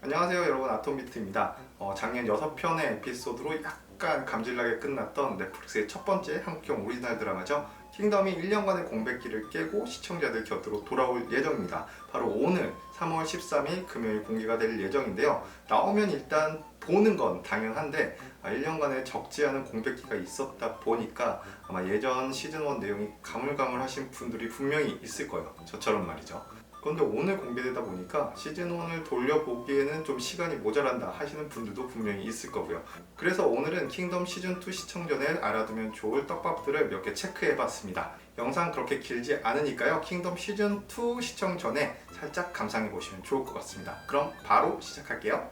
안녕하세요 여러분, 아톰비트입니다. 작년 6편의 에피소드로 약간 감질나게 끝났던 넷플릭스의 첫 번째 한국형 오리지널 드라마죠. 킹덤이 1년간의 공백기를 깨고 시청자들 곁으로 돌아올 예정입니다. 바로 오늘 3월 13일 금요일 공개가 될 예정인데요. 나오면 일단 보는 건 당연한데 1년간의 적지 않은 공백기가 있었다 보니까 아마 예전 시즌1 내용이 가물가물하신 분들이 분명히 있을 거예요. 저처럼 말이죠. 그런데 오늘 공개되다 보니까 시즌1을 돌려보기에는 좀 시간이 모자란다 하시는 분들도 분명히 있을 거고요. 그래서 오늘은 킹덤 시즌2 시청 전에 알아두면 좋을 떡밥들을 몇 개 체크해봤습니다. 영상 그렇게 길지 않으니까요. 킹덤 시즌2 시청 전에 살짝 감상해보시면 좋을 것 같습니다. 그럼 바로 시작할게요.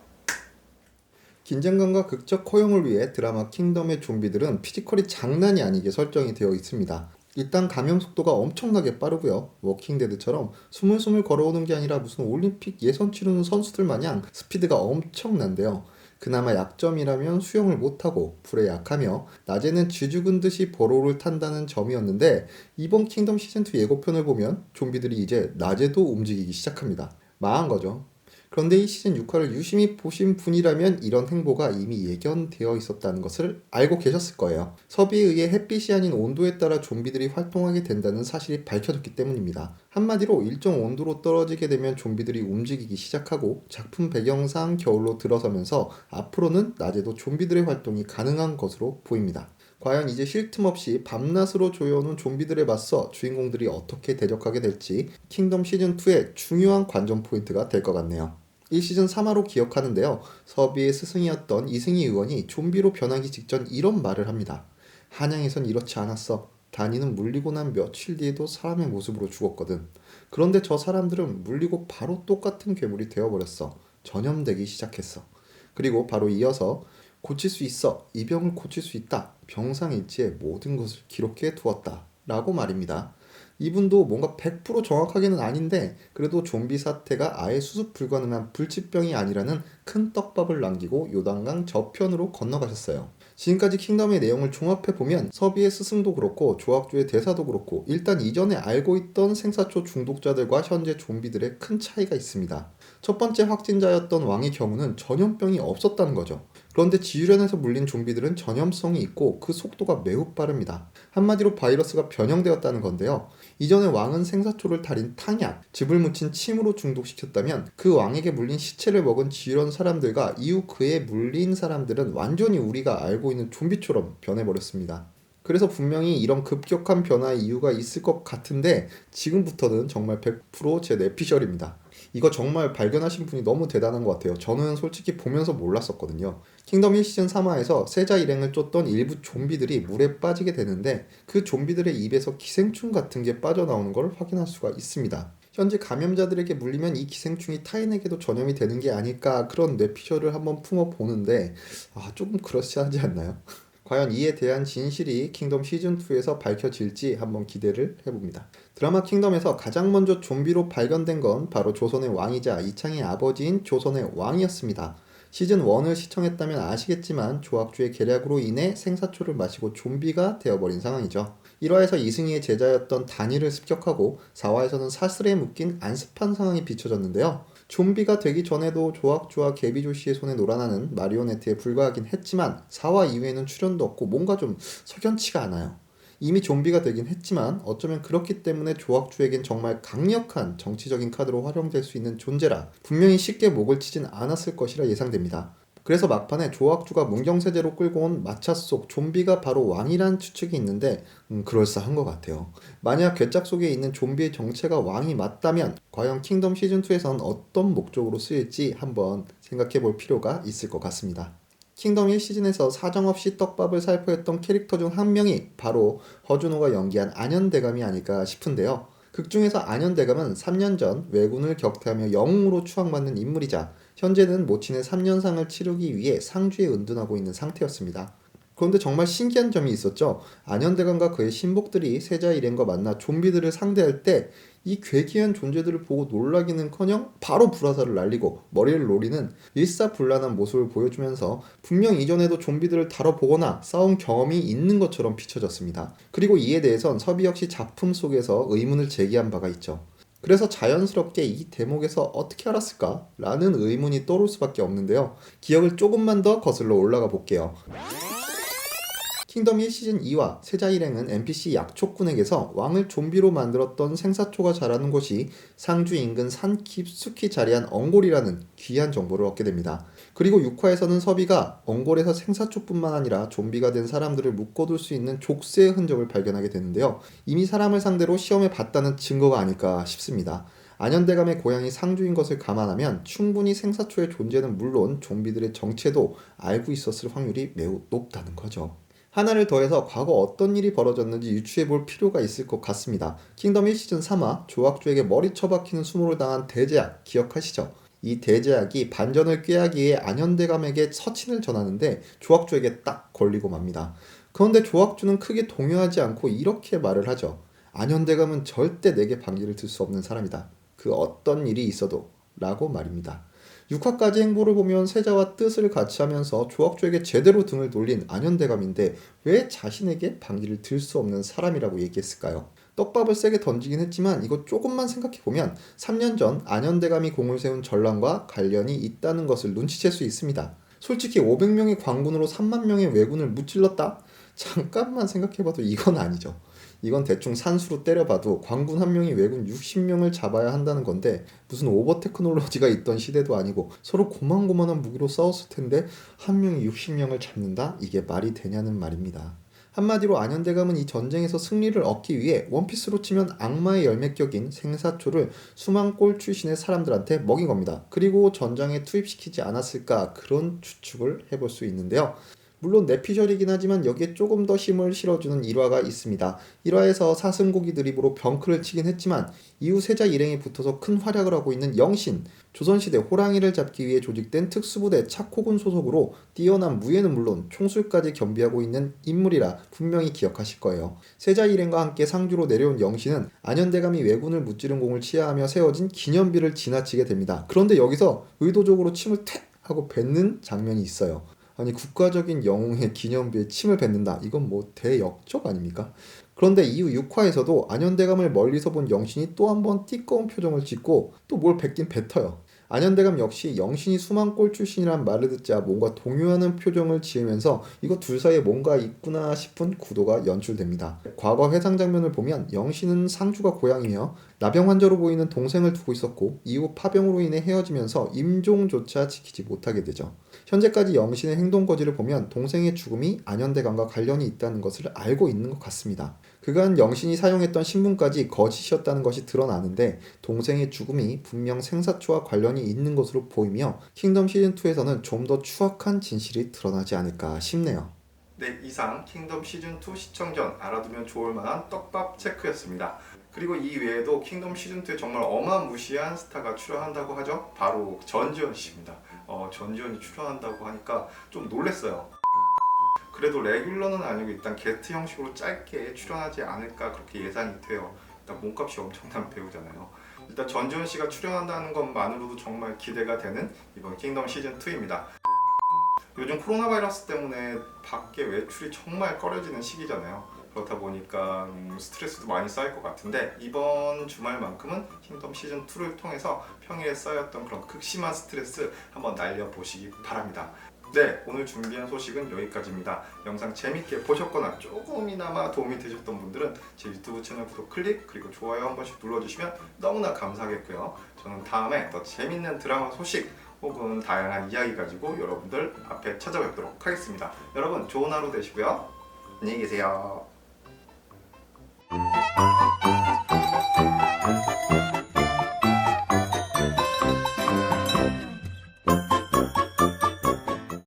긴장감과 극적 허용을 위해 드라마 킹덤의 좀비들은 피지컬이 장난이 아니게 설정이 되어 있습니다. 일단 감염 속도가 엄청나게 빠르고요. 워킹데드처럼 스물스물 걸어오는 게 아니라 무슨 올림픽 예선 치르는 선수들 마냥 스피드가 엄청난데요. 그나마 약점이라면 수영을 못하고 불에 약하며 낮에는 쥐죽은 듯이 버로우를 탄다는 점이었는데 이번 킹덤 시즌2 예고편을 보면 좀비들이 이제 낮에도 움직이기 시작합니다. 망한 거죠. 그런데 이 시즌 6화를 유심히 보신 분이라면 이런 행보가 이미 예견되어 있었다는 것을 알고 계셨을 거예요. 섭비에 의해 햇빛이 아닌 온도에 따라 좀비들이 활동하게 된다는 사실이 밝혀졌기 때문입니다. 한마디로 일정 온도로 떨어지게 되면 좀비들이 움직이기 시작하고 작품 배경상 겨울로 들어서면서 앞으로는 낮에도 좀비들의 활동이 가능한 것으로 보입니다. 과연 이제 쉴 틈 없이 밤낮으로 조여오는 좀비들에 맞서 주인공들이 어떻게 대적하게 될지 킹덤 시즌2의 중요한 관전 포인트가 될 것 같네요. 1시즌 3화로 기억하는데요. 서비의 스승이었던 이승희 의원이 좀비로 변하기 직전 이런 말을 합니다. 한양에선 이렇지 않았어. 단이는 물리고 난 며칠 뒤에도 사람의 모습으로 죽었거든. 그런데 저 사람들은 물리고 바로 똑같은 괴물이 되어버렸어. 전염되기 시작했어. 그리고 바로 이어서 고칠 수 있어. 이 병을 고칠 수 있다. 병상일지에 모든 것을 기록해 두었다. 라고 말입니다. 이분도 뭔가 100% 정확하게는 아닌데 그래도 좀비 사태가 아예 수습 불가능한 불치병이 아니라는 큰 떡밥을 남기고 요단강 저편으로 건너가셨어요. 지금까지 킹덤의 내용을 종합해보면 서비의 스승도 그렇고 조학주의 대사도 그렇고 일단 이전에 알고 있던 생사초 중독자들과 현재 좀비들의 큰 차이가 있습니다. 첫 번째 확진자였던 왕의 경우는 전염병이 없었다는 거죠. 그런데 지유련에서 물린 좀비들은 전염성이 있고 그 속도가 매우 빠릅니다. 한마디로 바이러스가 변형되었다는 건데요. 이전에 왕은 생사초를 달인 탕약, 즙을 묻힌 침으로 중독시켰다면 그 왕에게 물린 시체를 먹은 지유련 사람들과 이후 그에 물린 사람들은 완전히 우리가 알고 있는 좀비처럼 변해버렸습니다. 그래서 분명히 이런 급격한 변화의 이유가 있을 것 같은데 지금부터는 정말 100%제 뇌피셜입니다. 이거 정말 발견하신 분이 너무 대단한 것 같아요. 저는 솔직히 보면서 몰랐었거든요. 킹덤 1시즌 3화에서 세자 일행을 쫓던 일부 좀비들이 물에 빠지게 되는데 그 좀비들의 입에서 기생충 같은 게 빠져나오는 걸 확인할 수가 있습니다. 현재 감염자들에게 물리면 이 기생충이 타인에게도 전염이 되는 게 아닐까 그런 뇌피셜을 한번 품어보는데 조금 그렇지 않지 않나요? 과연 이에 대한 진실이 킹덤 시즌2에서 밝혀질지 한번 기대를 해봅니다. 드라마 킹덤에서 가장 먼저 좀비로 발견된 건 바로 조선의 왕이자 이창의 아버지인 조선의 왕이었습니다. 시즌1을 시청했다면 아시겠지만 조학주의 계략으로 인해 생사초를 마시고 좀비가 되어버린 상황이죠. 1화에서 이승희의 제자였던 단이를 습격하고 4화에서는 사슬에 묶인 안습한 상황이 비춰졌는데요. 좀비가 되기 전에도 조학주와 개비조씨의 손에 놀아나는 마리오네트에 불과하긴 했지만 4화 이후에는 출연도 없고 뭔가 좀 석연치가 않아요. 이미 좀비가 되긴 했지만 어쩌면 그렇기 때문에 조학주에겐 정말 강력한 정치적인 카드로 활용될 수 있는 존재라 분명히 쉽게 목을 치진 않았을 것이라 예상됩니다. 그래서 막판에 조학주가 문경세제로 끌고 온 마차 속 좀비가 바로 왕이란 추측이 있는데 그럴싸한 것 같아요. 만약 괴짝 속에 있는 좀비의 정체가 왕이 맞다면 과연 킹덤 시즌2에선 어떤 목적으로 쓰일지 한번 생각해 볼 필요가 있을 것 같습니다. 킹덤 1시즌에서 사정없이 떡밥을 살포했던 캐릭터 중 한 명이 바로 허준호가 연기한 안현대감이 아닐까 싶은데요. 극중에서 안현대감은 3년 전 왜군을 격퇴하며 영웅으로 추앙받는 인물이자 현재는 모친의 3년상을 치르기 위해 상주에 은둔하고 있는 상태였습니다. 그런데 정말 신기한 점이 있었죠. 안현대감과 그의 신복들이 세자 일행과 만나 좀비들을 상대할 때 이 괴기한 존재들을 보고 놀라기는커녕 바로 불화살을 날리고 머리를 노리는 일사불란한 모습을 보여주면서 분명 이전에도 좀비들을 다뤄보거나 싸운 경험이 있는 것처럼 비춰졌습니다. 그리고 이에 대해선 서비 역시 작품 속에서 의문을 제기한 바가 있죠. 그래서 자연스럽게 이 대목에서 어떻게 알았을까? 라는 의문이 떠오를 수밖에 없는데요. 기억을 조금만 더 거슬러 올라가 볼게요. 킹덤 1 시즌 2와 세자 일행은 NPC 약초꾼에게서 왕을 좀비로 만들었던 생사초가 자라는 곳이 상주 인근 산 깊숙이 자리한 엉골이라는 귀한 정보를 얻게 됩니다. 그리고 6화에서는 서비가 엉골에서 생사초뿐만 아니라 좀비가 된 사람들을 묶어둘 수 있는 족쇄의 흔적을 발견하게 되는데요. 이미 사람을 상대로 시험해 봤다는 증거가 아닐까 싶습니다. 안현대감의 고향이 상주인 것을 감안하면 충분히 생사초의 존재는 물론 좀비들의 정체도 알고 있었을 확률이 매우 높다는 거죠. 하나를 더해서 과거 어떤 일이 벌어졌는지 유추해 볼 필요가 있을 것 같습니다. 킹덤 1 시즌 3화 조학주에게 머리 쳐박히는 수모를 당한 대제약 기억하시죠? 이 대제약이 반전을 꾀하기 위해 안현대감에게 서친을 전하는데 조학주에게 딱 걸리고 맙니다. 그런데 조학주는 크게 동요하지 않고 이렇게 말을 하죠. 안현대감은 절대 내게 반기를 들 수 없는 사람이다. 그 어떤 일이 있어도 라고 말입니다. 6화까지 행보를 보면 세자와 뜻을 같이 하면서 조학주에게 제대로 등을 돌린 안현대감인데 왜 자신에게 반기를 들 수 없는 사람이라고 얘기했을까요? 떡밥을 세게 던지긴 했지만 이거 조금만 생각해보면 3년 전 안현대감이 공을 세운 전랑과 관련이 있다는 것을 눈치챌 수 있습니다. 솔직히 500명의 광군으로 3만 명의 왜군을 무찔렀다? 잠깐만 생각해봐도 이건 아니죠. 이건 대충 산수로 때려봐도 광군 한 명이 왜군 60명을 잡아야 한다는 건데 무슨 오버 테크놀로지가 있던 시대도 아니고 서로 고만고만한 무기로 싸웠을 텐데 한 명이 60명을 잡는다? 이게 말이 되냐는 말입니다. 한마디로 안현대감은 이 전쟁에서 승리를 얻기 위해 원피스로 치면 악마의 열매격인 생사초를 수만골 출신의 사람들한테 먹인 겁니다. 그리고 전장에 투입시키지 않았을까 그런 추측을 해볼 수 있는데요. 물론 내피셜이긴 하지만 여기에 조금 더 힘을 실어주는 일화가 있습니다. 1화에서 사슴고기 드립으로 병크를 치긴 했지만 이후 세자 일행이 붙어서 큰 활약을 하고 있는 영신, 조선시대 호랑이를 잡기 위해 조직된 특수부대 착호군 소속으로 뛰어난 무예는 물론 총술까지 겸비하고 있는 인물이라 분명히 기억하실 거예요. 세자 일행과 함께 상주로 내려온 영신은 안현대감이 왜군을 무찌른 공을 치하하며 세워진 기념비를 지나치게 됩니다. 그런데 여기서 의도적으로 침을 퇴 하고 뱉는 장면이 있어요. 아니 국가적인 영웅의 기념비에 침을 뱉는다. 이건 뭐 대역적 아닙니까? 그런데 이후 6화에서도 안현대감을 멀리서 본 영신이 또 한 번 띠꺼운 표정을 짓고 또 뭘 뱉긴 뱉어요. 안현대감 역시 영신이 수만골 출신이란 말을 듣자 뭔가 동요하는 표정을 지으면서 이거 둘 사이에 뭔가 있구나 싶은 구도가 연출됩니다. 과거 회상 장면을 보면 영신은 상주가 고향이며 나병 환자로 보이는 동생을 두고 있었고 이후 파병으로 인해 헤어지면서 임종조차 지키지 못하게 되죠. 현재까지 영신의 행동 거지를 보면 동생의 죽음이 안현대감과 관련이 있다는 것을 알고 있는 것 같습니다. 그간 영신이 사용했던 신분까지 거짓이었다는 것이 드러나는데 동생의 죽음이 분명 생사초와 관련이 있는 것으로 보이며 킹덤 시즌2에서는 좀 더 추악한 진실이 드러나지 않을까 싶네요. 네, 이상 킹덤 시즌2 시청 전 알아두면 좋을 만한 떡밥 체크였습니다. 그리고 이 외에도 킹덤 시즌2에 정말 어마무시한 스타가 출연한다고 하죠. 바로 전지현 씨입니다. 전지현이 출연한다고 하니까 좀 놀랬어요. 그래도 레귤러는 아니고 일단 게스트 형식으로 짧게 출연하지 않을까 그렇게 예상이 돼요. 일단 몸값이 엄청난 배우잖아요. 일단 전지현 씨가 출연한다는 것만으로도 정말 기대가 되는 이번 킹덤 시즌2입니다. 요즘 코로나 바이러스 때문에 밖에 외출이 정말 꺼려지는 시기잖아요. 그렇다 보니까 스트레스도 많이 쌓일 것 같은데 이번 주말만큼은 킹덤 시즌2를 통해서 평일에 쌓였던 그런 극심한 스트레스 한번 날려보시기 바랍니다. 네, 오늘 준비한 소식은 여기까지입니다. 영상 재밌게 보셨거나 조금이나마 도움이 되셨던 분들은 제 유튜브 채널 구독 클릭 그리고 좋아요 한 번씩 눌러주시면 너무나 감사하겠고요. 저는 다음에 더 재밌는 드라마 소식 혹은 다양한 이야기 가지고 여러분들 앞에 찾아뵙도록 하겠습니다. 여러분 좋은 하루 되시고요. 안녕히 계세요.